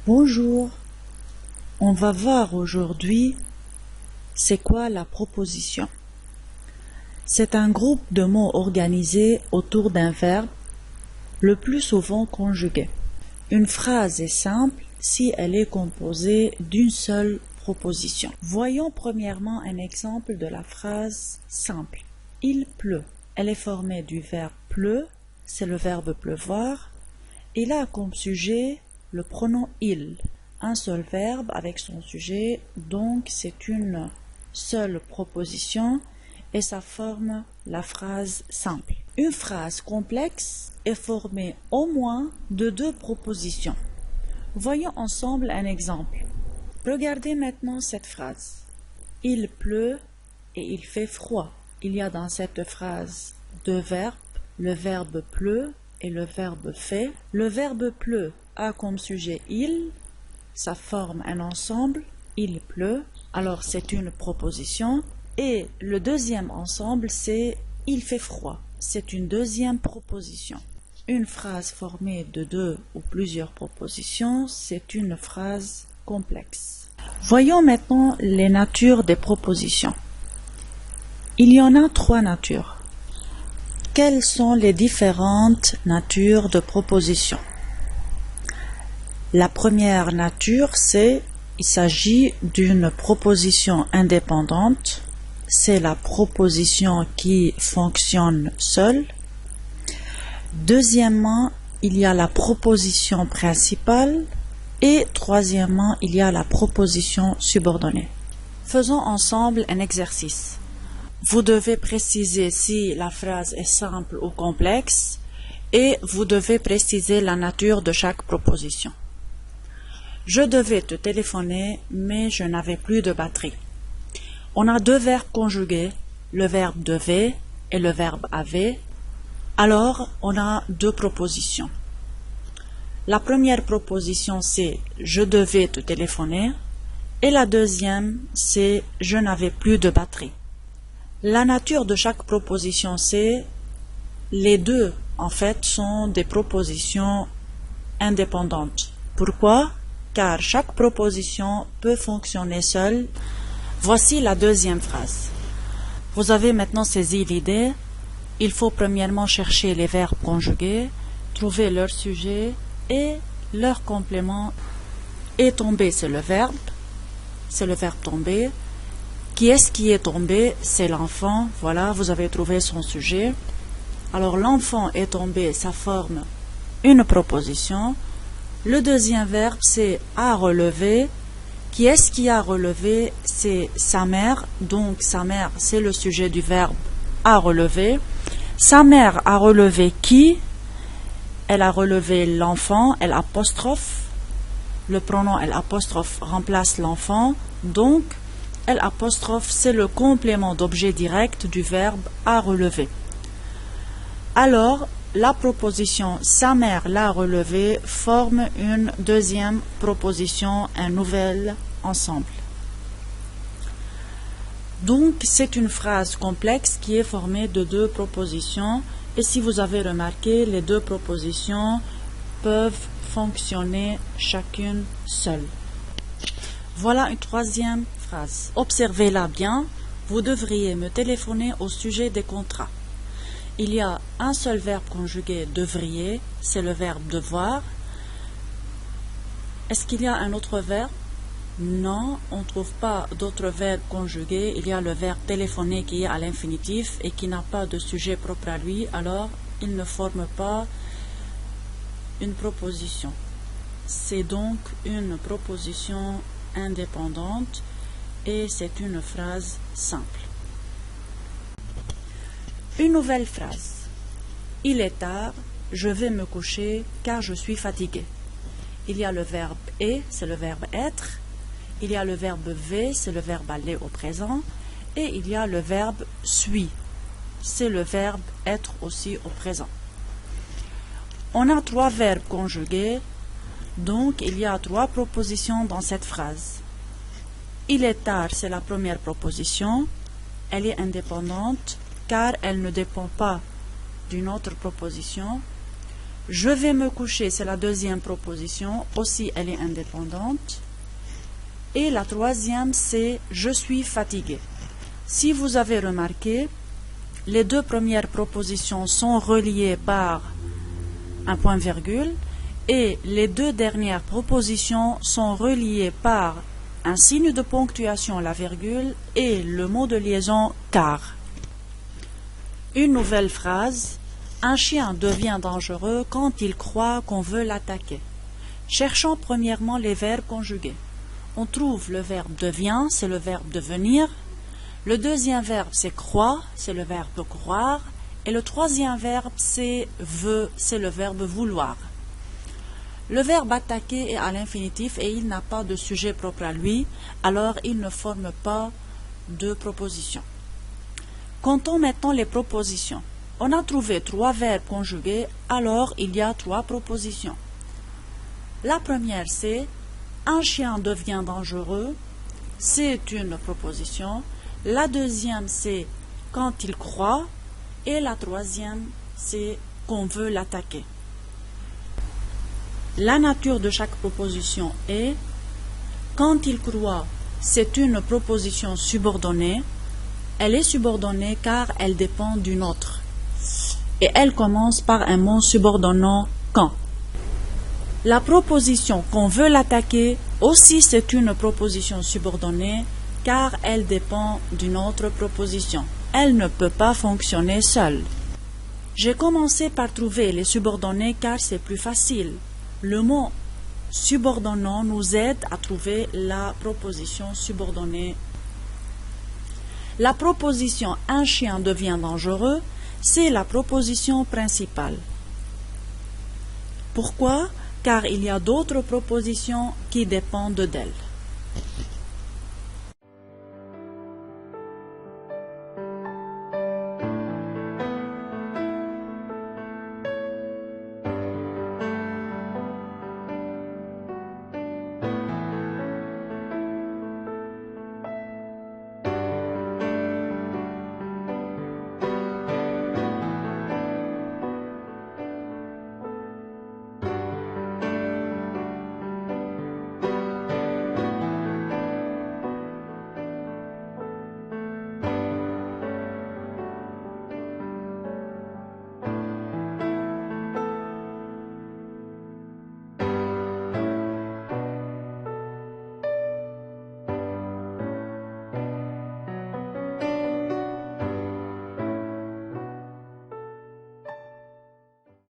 Bonjour, on va voir aujourd'hui c'est quoi la proposition. C'est un groupe de mots organisés autour d'un verbe, le plus souvent conjugué. Une phrase est simple si elle est composée d'une seule proposition. Voyons premièrement un exemple de la phrase simple. Il pleut. Elle est formée du verbe pleut, c'est le verbe pleuvoir. Il a comme sujet le pronom il, un seul verbe avec son sujet, donc c'est une seule proposition et ça forme la phrase simple. Une phrase complexe est formée au moins de deux propositions. Voyons ensemble un exemple. Regardez maintenant cette phrase. Il pleut et il fait froid. Il y a dans cette phrase deux verbes, le verbe pleut et le verbe fait. Le verbe pleut a comme sujet il, ça forme un ensemble, il pleut, alors c'est une proposition. Et le deuxième ensemble c'est il fait froid, c'est une deuxième proposition. Une phrase formée de deux ou plusieurs propositions, c'est une phrase complexe. Voyons maintenant les natures des propositions. Il y en a trois natures. Quelles sont les différentes natures de propositions? La première nature, il s'agit d'une proposition indépendante. C'est la proposition qui fonctionne seule. Deuxièmement, il y a la proposition principale. Et troisièmement, il y a la proposition subordonnée. Faisons ensemble un exercice. Vous devez préciser si la phrase est simple ou complexe et vous devez préciser la nature de chaque proposition. Je devais te téléphoner, mais je n'avais plus de batterie. On a deux verbes conjugués, le verbe devait et le verbe avait. Alors, on a deux propositions. La première proposition, c'est « je devais te téléphoner » et la deuxième, c'est « je n'avais plus de batterie ». La nature de chaque proposition, c'est les deux, en fait, sont des propositions indépendantes. Pourquoi? Car chaque proposition peut fonctionner seule. Voici la deuxième phrase. Vous avez maintenant saisi l'idée. Il faut premièrement chercher les verbes conjugués, trouver leur sujet et leur complément. Et tomber, c'est le verbe tomber. Qui est-ce qui est tombé? C'est l'enfant. Voilà, vous avez trouvé son sujet. Alors l'enfant est tombé, ça forme une proposition. Le deuxième verbe, c'est à relever. Qui est-ce qui a relevé? C'est sa mère. Donc sa mère, c'est le sujet du verbe à relever. Sa mère a relevé qui? Elle a relevé l'enfant, elle apostrophe. Le pronom elle apostrophe remplace l'enfant. Donc, elle apostrophe, c'est le complément d'objet direct du verbe à relever. Alors, la proposition sa mère l'a relevé forme une deuxième proposition, un nouvel ensemble. Donc, c'est une phrase complexe qui est formée de deux propositions. Et si vous avez remarqué, les deux propositions peuvent fonctionner chacune seule. Voilà une troisième phrase. Observez-la bien. Vous devriez me téléphoner au sujet des contrats. Il y a un seul verbe conjugué, devriez, c'est le verbe devoir. Est-ce qu'il y a un autre verbe? Non, on ne trouve pas d'autres verbes conjugués. Il y a le verbe téléphoner qui est à l'infinitif et qui n'a pas de sujet propre à lui, alors il ne forme pas une proposition. C'est donc une proposition indépendante et c'est une phrase simple. Une nouvelle phrase. Il est tard, je vais me coucher car je suis fatigué. Il y a le verbe est, c'est le verbe être. Il y a le verbe vais, c'est le verbe aller au présent. Et il y a le verbe suis, c'est le verbe être aussi au présent. On a trois verbes conjugués, donc il y a trois propositions dans cette phrase. Il est tard, c'est la première proposition. Elle est indépendante car elle ne dépend pas d'une autre proposition. Je vais me coucher, c'est la deuxième proposition, aussi elle est indépendante. Et la troisième, c'est je suis fatigué. Si vous avez remarqué, les deux premières propositions sont reliées par un point-virgule et les deux dernières propositions sont reliées par un signe de ponctuation, la virgule, et le mot de liaison car. Une nouvelle phrase. Un chien devient dangereux quand il croit qu'on veut l'attaquer. Cherchons premièrement les verbes conjugués. On trouve le verbe devient, c'est le verbe devenir. Le deuxième verbe, c'est croit, c'est le verbe croire. Et le troisième verbe, c'est veut, c'est le verbe vouloir. Le verbe attaquer est à l'infinitif et il n'a pas de sujet propre à lui, alors il ne forme pas de proposition. Comptons maintenant les propositions. On a trouvé 3 verbes conjugués, alors il y a 3 propositions. La première, c'est un chien devient dangereux, c'est une proposition. La deuxième, c'est quand il croit. Et la troisième, c'est qu'on veut l'attaquer. La nature de chaque proposition est quand il croit, c'est une proposition subordonnée. Elle est subordonnée car elle dépend d'une autre. Et elle commence par un mot subordonnant quand. La proposition qu'on veut l'attaquer, aussi c'est une proposition subordonnée car elle dépend d'une autre proposition. Elle ne peut pas fonctionner seule. J'ai commencé par trouver les subordonnés car c'est plus facile. Le mot subordonnant nous aide à trouver la proposition subordonnée. La proposition « un chien devient dangereux », c'est la proposition principale. Pourquoi? Car il y a d'autres propositions qui dépendent d'elle.